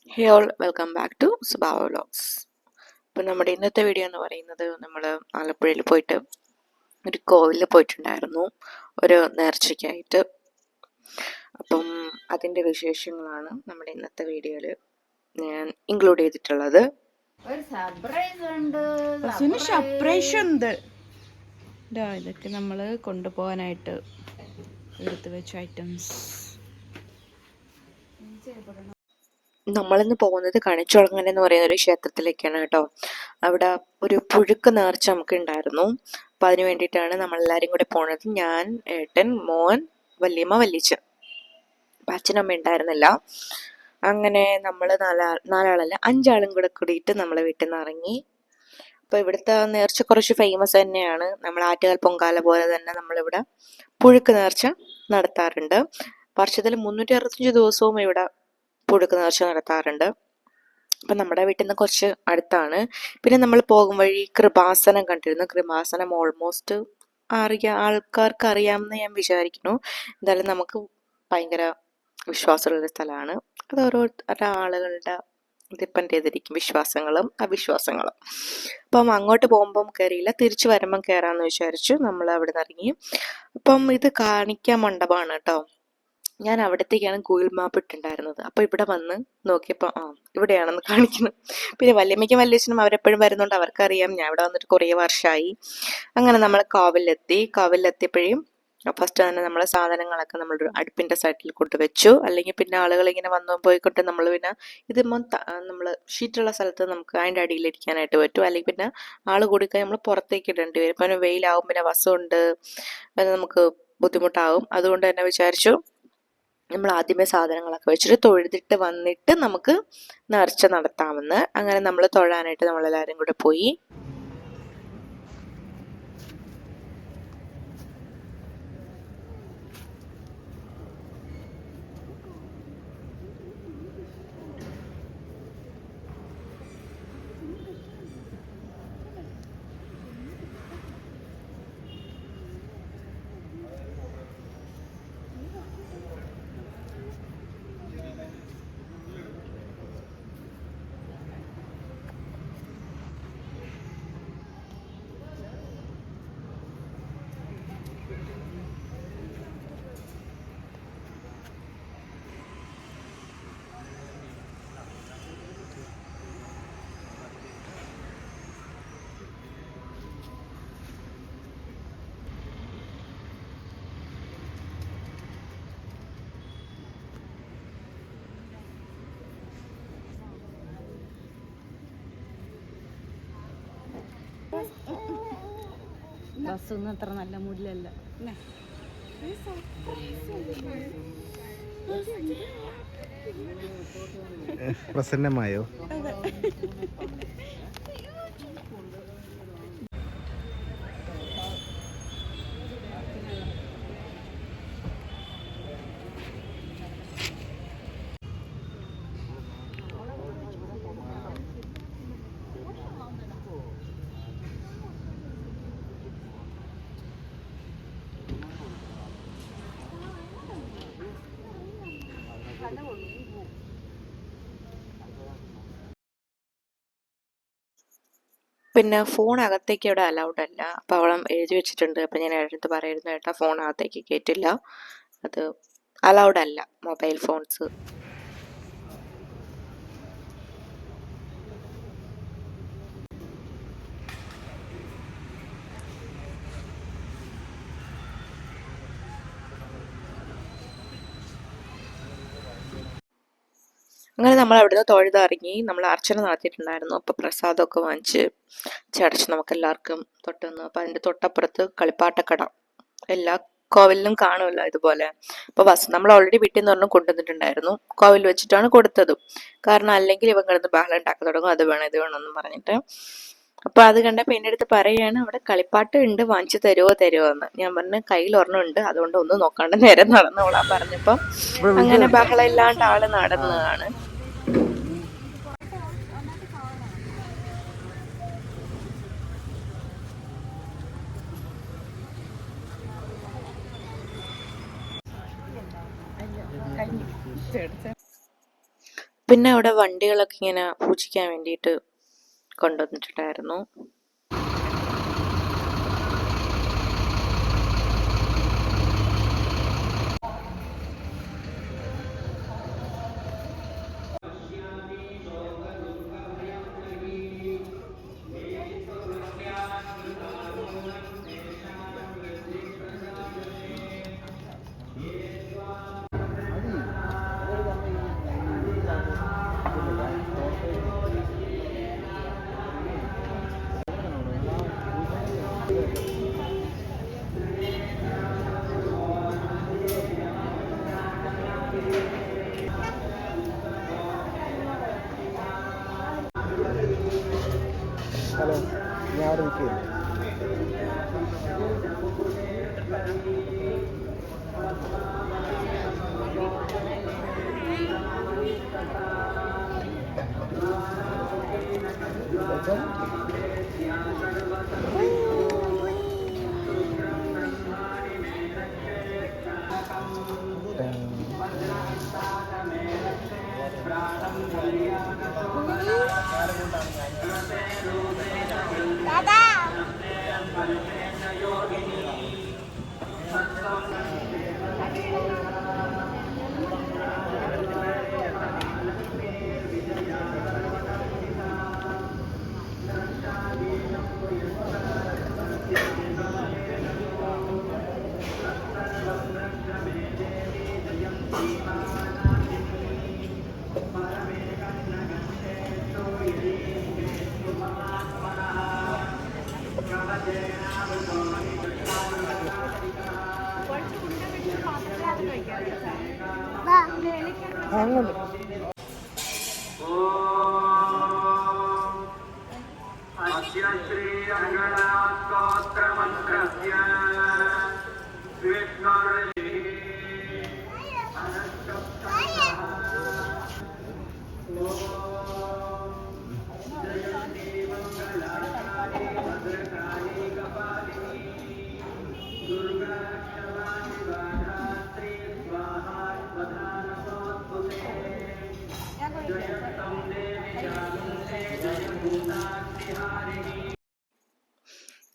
Hey all welcome back to സുബാവ vlogs. അപ്പോൾ നമ്മുടെ ഇന്നത്തെ വീഡിയോ എന്ന് പറയുന്നത് നമ്മൾ ആലപ്പുഴയിൽ പോയിട്ട് ഒരു കോവിലിൽ പോയിട്ടുണ്ടായിരുന്നു ഒരു നേർച്ചയ്ക്കായിട്ട്. അപ്പം അതിൻ്റെ വിശേഷങ്ങളാണ് നമ്മുടെ ഇന്നത്തെ വീഡിയോയിൽ ഞാൻ ഇൻക്ലൂഡ് ചെയ്തിട്ടുള്ളത്. ഒരു സർപ്രൈസ് ഉണ്ട്. ഇതൊക്കെ നമ്മൾ കൊണ്ടുപോകാനായിട്ട് എടുത്തു വെച്ച ഐറ്റംസ്. നമ്മളിന്ന് പോകുന്നത് കണിച്ചുളങ്ങൽ എന്ന് പറയുന്ന ഒരു ക്ഷേത്രത്തിലേക്കാണ് കേട്ടോ. അവിടെ ഒരു പുഴുക്ക് നേർച്ച നമുക്ക് ഉണ്ടായിരുന്നു. അപ്പം അതിന് വേണ്ടിയിട്ടാണ് നമ്മളെല്ലാവരും കൂടെ പോണത്. ഞാൻ, ഏട്ടൻ, മോൻ, വല്യമ്മ, വല്യച്ഛൻ. അപ്പം അച്ഛനമ്മ ഉണ്ടായിരുന്നില്ല. അങ്ങനെ നമ്മൾ നാലാളല്ല 5 ആളും കൂടെ കൂടിയിട്ട് നമ്മളെ വീട്ടിൽ നിന്ന് ഇറങ്ങി. അപ്പോൾ ഇവിടുത്തെ നേർച്ച കുറച്ച് ഫേമസ് തന്നെയാണ്. നമ്മൾ ആറ്റുകാൽ പൊങ്കാല പോലെ തന്നെ നമ്മളിവിടെ പുഴുക്ക് നേർച്ച നടത്താറുണ്ട്. വർഷത്തിൽ 365 ദിവസവും ഇവിടെ പുഴുക്ക് നേർച്ച നടത്താറുണ്ട്. അപ്പം നമ്മുടെ വീട്ടിൽ നിന്ന് കുറച്ച് അടുത്താണ്. പിന്നെ നമ്മൾ പോകും വഴി കൃപാസനം കണ്ടിരുന്നു. കൃപാസനം ഓൾമോസ്റ്റ് ആൾക്കാർക്ക് അറിയാമെന്ന് ഞാൻ വിചാരിക്കുന്നു. എന്തായാലും നമുക്ക് ഭയങ്കര വിശ്വാസമുള്ളൊരു സ്ഥലമാണ്. അത് ഓരോരുത്തരുടെ ആളുകളുടെ ഡിപ്പെൻഡ് ചെയ്തിരിക്കും, വിശ്വാസങ്ങളും അവിശ്വാസങ്ങളും. അപ്പം അങ്ങോട്ട് പോകുമ്പം കയറിയില്ല, തിരിച്ചു വരുമ്പം കയറാമെന്ന് വിചാരിച്ചു. നമ്മൾ അവിടെ നിന്ന് ഇറങ്ങി. അപ്പം ഇത് കാണിക്കാൻ മണ്ഡപമാണ് കേട്ടോ. ഞാൻ അവിടത്തേക്കാണ് ഗൂഗിൾ മാപ്പ് ഇട്ടുണ്ടായിരുന്നത്. അപ്പോൾ ഇവിടെ വന്ന് നോക്കിയപ്പോൾ ഇവിടെയാണെന്ന് കാണിക്കുന്നു. പിന്നെ വല്യമ്മയ്ക്കും വല്യച്ഛനും അവരെപ്പോഴും വരുന്നുണ്ട്, അവർക്കറിയാം. ഞാൻ ഇവിടെ വന്നിട്ട് കുറേ വർഷമായി. അങ്ങനെ നമ്മൾ കാവിലെത്തിയപ്പോഴും ഫസ്റ്റ് തന്നെ നമ്മളെ സാധനങ്ങളൊക്കെ നമ്മളൊരു അടുപ്പിൻ്റെ സൈഡിൽ കൊണ്ടുവച്ചു. അല്ലെങ്കിൽ പിന്നെ ആളുകൾ ഇങ്ങനെ വന്നു പോയിക്കൊണ്ട് നമ്മൾ പിന്നെ ഇത് നമ്മൾ ഷീറ്റുള്ള സ്ഥലത്ത് നമുക്ക് അതിൻ്റെ അടിയിലിരിക്കാനായിട്ട് പറ്റും. അല്ലെങ്കിൽ പിന്നെ ആൾ കൂടിക്കഴിഞ്ഞാൽ നമ്മൾ പുറത്തേക്ക് ഇടേണ്ടി വരും. ഇപ്പം വെയിലാവും, പിന്നെ വസമുണ്ട്, അത് നമുക്ക് ബുദ്ധിമുട്ടാവും. അതുകൊണ്ട് തന്നെ വിചാരിച്ചു നമ്മൾ ആദ്യമേ സാധനങ്ങളൊക്കെ വെച്ചിട്ട് തൊഴുതിട്ട് വന്നിട്ട് നമുക്ക് നേർച്ച നടത്താമെന്ന്. അങ്ങനെ നമ്മൾ തൊഴാനായിട്ട് നമ്മളെല്ലാവരും കൂടെ പോയി. ബസ്സൊന്നും അത്ര നല്ല മൂഡിലല്ല. പ്രസന്നമായോ? പിന്നെ ഫോൺ അകത്തേക്ക് ഇവിടെ അലൗഡ് അല്ല. അപ്പം അവളെ എഴുതി വെച്ചിട്ടുണ്ട്. അപ്പം ഞാൻ എടുത്ത് പറയുന്നു, ഏട്ടാ ഫോൺ അകത്തേക്ക് കയറ്റില്ല, അത് അലൗഡ് അല്ല, മൊബൈൽ ഫോൺസ്. അങ്ങനെ നമ്മൾ അവിടുന്ന് തൊഴുതിറങ്ങി. നമ്മൾ അർച്ചന നടത്തിയിട്ടുണ്ടായിരുന്നു. അപ്പോൾ പ്രസാദമൊക്കെ വാങ്ങിച്ച് ചടച്ച് നമുക്ക് എല്ലാവർക്കും തൊട്ടുവന്നു. അപ്പോൾ അതിൻ്റെ തൊട്ടപ്പുറത്ത് കളിപ്പാട്ടക്കട, എല്ലാ കോവിലിലും കാണുമല്ലോ ഇതുപോലെ. അപ്പോൾ നമ്മൾ ഓൾറെഡി വീട്ടിൽ നിന്ന് ഒരെണ്ണം കൊണ്ടുവന്നിട്ടുണ്ടായിരുന്നു. കോവിൽ വെച്ചിട്ടാണ് കൊടുത്തത്. കാരണം അല്ലെങ്കിൽ ഇവൻ കിടന്ന് ബഹളം ഉണ്ടാക്കാൻ തുടങ്ങും, അത് വേണം ഇത് വേണമെന്ന് പറഞ്ഞിട്ട്. അപ്പോൾ അത് കണ്ടപ്പോൾ എൻ്റെ അടുത്ത് പറയുകയാണ്, അവിടെ കളിപ്പാട്ട് ഉണ്ട്, വാങ്ങിച്ചു തരുമോ എന്ന്. ഞാൻ പറഞ്ഞു കയ്യിൽ ഒരെണ്ണം ഉണ്ട്, അതുകൊണ്ട് ഒന്നും നോക്കാണ്ട് നേരെ നടന്നോളാൻ പറഞ്ഞപ്പം അങ്ങനെ ബഹളം ഇല്ലാണ്ട് ആള് നടന്നതാണ്. പിന്നെ അവിടെ വണ്ടികളൊക്കെ ഇങ്ങനെ പൂജിക്കാൻ വേണ്ടിയിട്ട് കൊണ്ടുവന്നിട്ടുണ്ടായിരുന്നു. ഹലോ, ഞാൻ അവിടെ നിൽക്കുകയാണ്. അങ്ങോട്ട്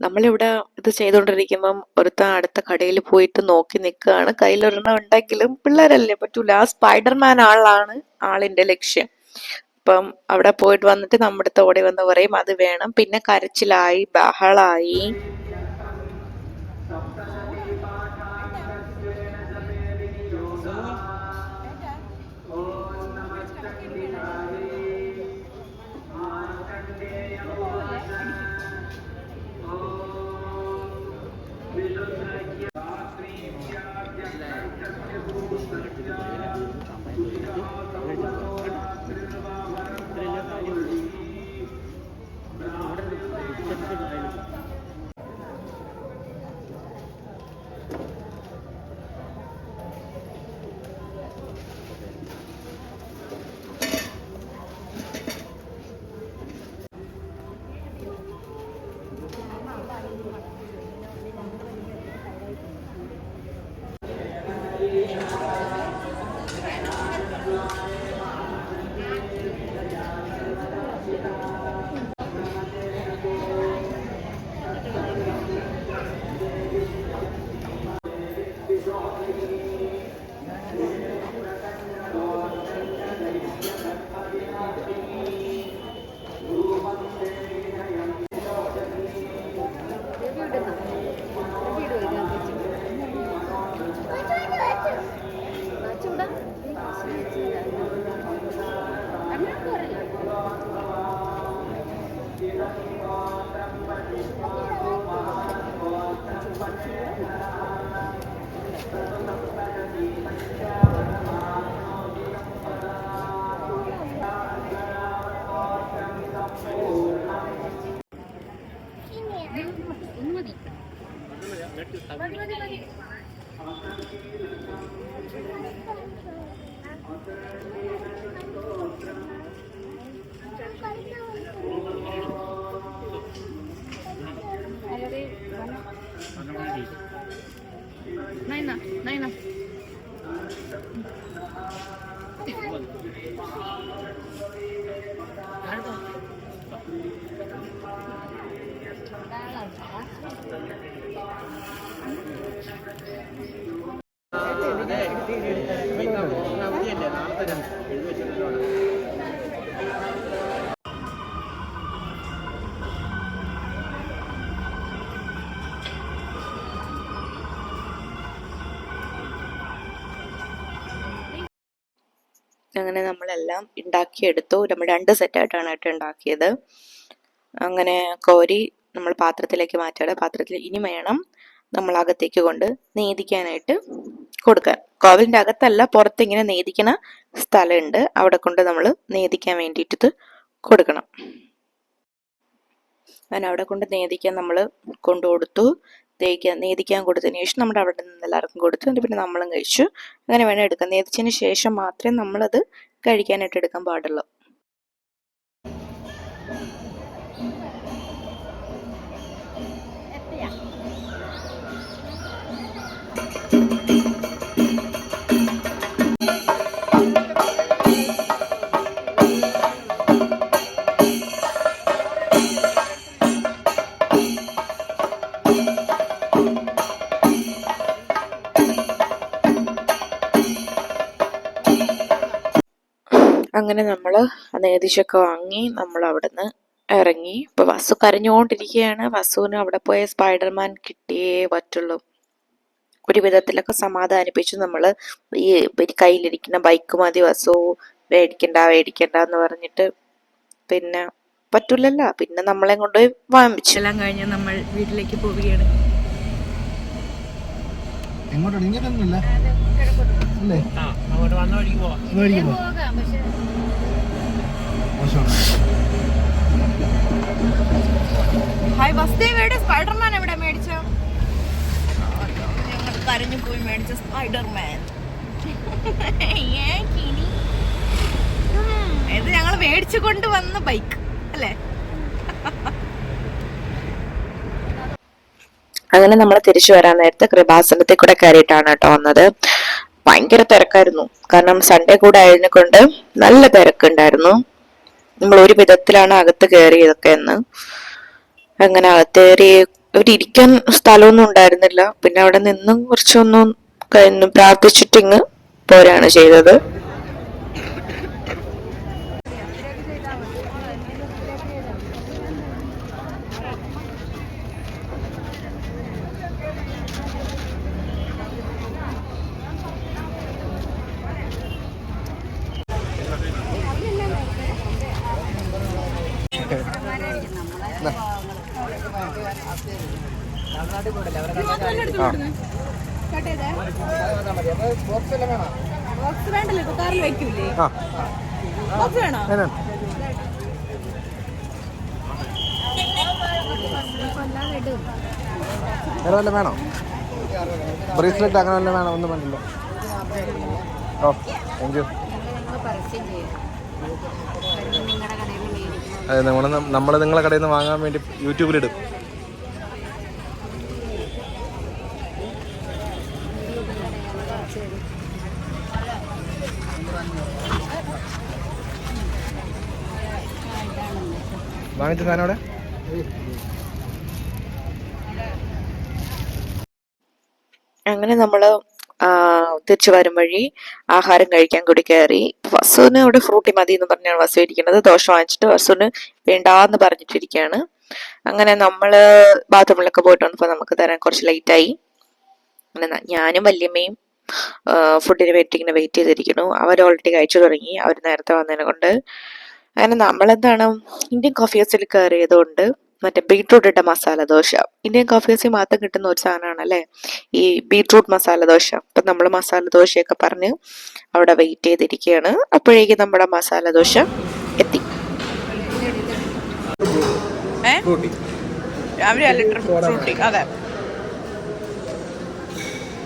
നമ്മളിവിടെ ഇത് ചെയ്തുകൊണ്ടിരിക്കുമ്പം ഒരുത്തൻ അടുത്ത കടയിൽ പോയിട്ട് നോക്കി നിൽക്കുകയാണ്. കയ്യിലൊരെണ്ണം ഉണ്ടെങ്കിലും പിള്ളേരല്ലേ, പറ്റൂല. ആ സ്പൈഡർമാൻ ആളാണ് ആളിന്റെ ലക്ഷ്യം. അപ്പം അവിടെ പോയിട്ട് വന്നിട്ട് നമ്മുടെ അടുത്ത് ഓടി വന്ന് പറയും അത് വേണം. പിന്നെ കരച്ചിലായി, ബഹളായി. Naina, Naina. അങ്ങനെ നമ്മളെല്ലാം ഉണ്ടാക്കിയെടുത്തു. നമ്മൾ 2 സെറ്റായിട്ടാണ് കേട്ടോ ഉണ്ടാക്കിയത്. അങ്ങനെ കോരി നമ്മൾ പാത്രത്തിലേക്ക് മാറ്റുകയാണ്. പാത്രത്തിൽ ഇനി വേണം നമ്മൾ അകത്തേക്ക് കൊണ്ട് നേദിക്കാനായിട്ട് കൊടുക്കാൻ. കോവിലിൻ്റെ അകത്തല്ല, പുറത്ത് ഇങ്ങനെ നേദിക്കണ സ്ഥലമുണ്ട്, അവിടെ കൊണ്ട് നമ്മൾ നേദിക്കാൻ വേണ്ടിയിട്ട് കൊടുക്കണം. അങ്ങനെ അവിടെ കൊണ്ട് നേദിക്കാൻ നമ്മൾ കൊണ്ടു കൊടുത്തു. നേദിക്കാൻ കൊടുത്തതിന് ശേഷം നമ്മുടെ അവിടെ നിന്ന് എല്ലാവർക്കും കൊടുത്തു. എന്നിട്ട് പിന്നെ നമ്മളും കഴിച്ചു. അങ്ങനെ വേണം എടുക്കാൻ. നേദിച്ചതിന് ശേഷം മാത്രമേ നമ്മളത് കഴിക്കാനായിട്ട് എടുക്കാൻ പാടുള്ളൂ. അങ്ങനെ നമ്മൾ നേദിച്ചൊക്കെ വാങ്ങി നമ്മൾ അവിടെ നിന്ന് ഇറങ്ങി. ഇപ്പോൾ വസു കരഞ്ഞുകൊണ്ടിരിക്കുകയാണ്. വസുവിന് അവിടെ പോയ സ്പൈഡർമാൻ കിട്ടിയേ പറ്റുള്ളൂ. ഒരു വിധത്തിലൊക്കെ സമാധാനിപ്പിച്ചു. നമ്മൾ ഈ കയ്യിലിരിക്കുന്ന ബൈക്ക് മതി വസു, മേടിക്കണ്ട എന്ന് പറഞ്ഞിട്ട് പിന്നെ പറ്റൂലല്ലോ. പിന്നെ നമ്മളെ കൊണ്ടുപോയി വാങ്ങിച്ചെല്ലാം കഴിഞ്ഞ് നമ്മൾ വീട്ടിലേക്ക് പോവുകയാണ്. എങ്ങോട്ടാണ്? ഇങ്ങനെയൊന്നുമില്ല അല്ലേ? ഹായ് വസുദേവ്, എവിടെ സ്പൈഡർമാൻ എവിടെ മേടിച്ച? ഞങ്ങൾ കരഞ്ഞു പോയി മേടിച്ച സ്പൈഡർമാൻ. ഇത് ഞങ്ങൾ മേടിച്ചു കൊണ്ട് വന്ന ബൈക്ക് അല്ലേ? അങ്ങനെ നമ്മൾ തിരിച്ചു വരാൻ നേരത്തെ കൃപാസനത്തിൽ കൂടെ കയറിയിട്ടാണ് കേട്ടോ വന്നത്. ഭയങ്കര തിരക്കായിരുന്നു. കാരണം സൺഡേ കൂടെ ആയതിനെ കൊണ്ട് നല്ല തിരക്കുണ്ടായിരുന്നു. നമ്മൾ ഒരു വിധത്തിലാണ് അകത്ത് കയറിയതൊക്കെ എന്ന്. അങ്ങനെ അകത്ത് കയറി ഇവിടെ ഇരിക്കാൻ സ്ഥലമൊന്നും ഉണ്ടായിരുന്നില്ല. പിന്നെ അവിടെ നിന്നും കുറച്ചൊന്നും പ്രാർത്ഥിച്ചിട്ടിങ്ങ് പോരാണ് ചെയ്തത്. വേണ്ടല്ലോ, കാറിൽ വെക്കൂലേ? ബോക്സ് വേണോ? വേറെ വല്ല വേണോ? ബ്രേസ്ലെറ്റ് അങ്ങനെ വല്ല വേണോ? ഒന്നും വേണ്ടല്ലോ. ഓ താങ്ക് യു. അതെ, നമ്മൾ നിങ്ങളെ കടയിൽ നിന്ന് വാങ്ങാൻ വേണ്ടി യൂട്യൂബിലിടും. വാങ്ങിച്ച സാധനം അവിടെ. അങ്ങനെ നമ്മള് തിരിച്ചു വരും വഴി ആഹാരം കഴിക്കാൻ കൂടി കയറി. വസുവിന് ഇവിടെ ഫ്രൂട്ടി മതി എന്ന് പറഞ്ഞാണ് വസു ഇരിക്കുന്നത്. ദോശ വാങ്ങിച്ചിട്ട് വസുവിന് വേണ്ടാന്ന് പറഞ്ഞിട്ടിരിക്കുകയാണ്. അങ്ങനെ നമ്മള് ബാത്റൂമിലൊക്കെ പോയിട്ട് വന്നപ്പോൾ നമുക്ക് തരാൻ കുറച്ച് ലേറ്റായി. അങ്ങനെ ഞാനും വല്യമ്മയും ഫുഡിന് വേണ്ടി ഇങ്ങനെ വെയിറ്റ് ചെയ്തിരിക്കുന്നു. അവർ ഓൾറെഡി കഴിച്ചു തുടങ്ങി, അവർ നേരത്തെ വന്നതിനെ കൊണ്ട്. അങ്ങനെ നമ്മളെന്താണ് ഇന്ത്യൻ കോഫി ഹൗസിൽ കയറിയതുകൊണ്ട് മറ്റേ ബീട്രൂട്ട് ഇട്ട മസാല ദോശ, ഇന്ത്യൻ കോഫി ഹൗസിൽ മാത്രം കിട്ടുന്ന ഒരു സാധനമാണ് അല്ലേ ഈ ബീട്രൂട്ട് മസാല ദോശ. അപ്പം നമ്മൾ മസാല ദോശയൊക്കെ പറഞ്ഞ് അവിടെ വെയിറ്റ് ചെയ്തിരിക്കുകയാണ്. അപ്പോഴേക്കും നമ്മുടെ മസാല ദോശ എത്തി. അതെ,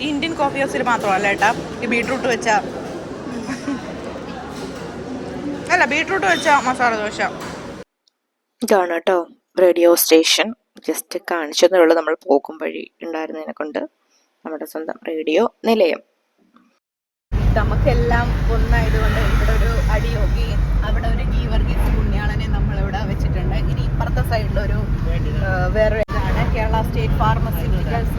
ഇന്ത്യൻ കോഫി ഹൗസിൽ മാത്രമല്ല ഏട്ടാ ഈ ബീട്രൂട്ട് വെച്ച മസാല ദോശ. ഇതാണ് കേട്ടോ റേഡിയോ സ്റ്റേഷൻ. ജസ്റ്റ് കാണിച്ചതേ ഉള്ളൂ നമ്മൾ പോകും വഴി ഉണ്ടായിരുന്നതിനെ കൊണ്ട്. നമ്മുടെ സ്വന്തം റേഡിയോ നിലയം. നമുക്കെല്ലാം ഒന്നായതുകൊണ്ട് ഇവിടെ ഒരു അടിയോഗി, അവിടെ ഒരു ഗീവർഗീസ് പുണ്യാളനെ നമ്മളിവിടെ വെച്ചിട്ടുണ്ട്. ഇനി ഇപ്പുറത്തെ സൈഡിലൊരു വേറെ ഇതാണ് Kerala state pharmaceuticals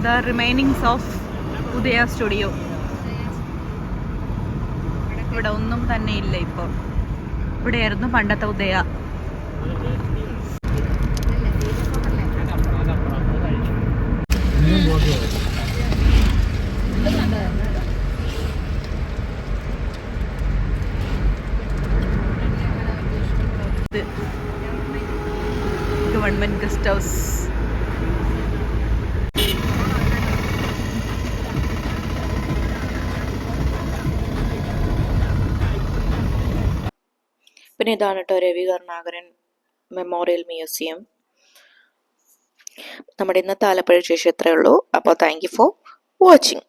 the remainings of Udaya studio. ഇവിടെ ഒന്നും തന്നെ ഇല്ല ഇപ്പോൾ. ഇവിടെയായിരുന്നു പണ്ടത്തെ ഉദയ. Government guest house. പിന്നെ ഇതാണ് കേട്ടോ രവി കരുണാകരൻ മെമ്മോറിയൽ മ്യൂസിയം. നമ്മുടെ ഇന്നത്തെ ആലപ്പുഴ വിശേഷം ഇത്രയേ ഉള്ളൂ. അപ്പോൾ താങ്ക് യു ഫോർ വാച്ചിങ്.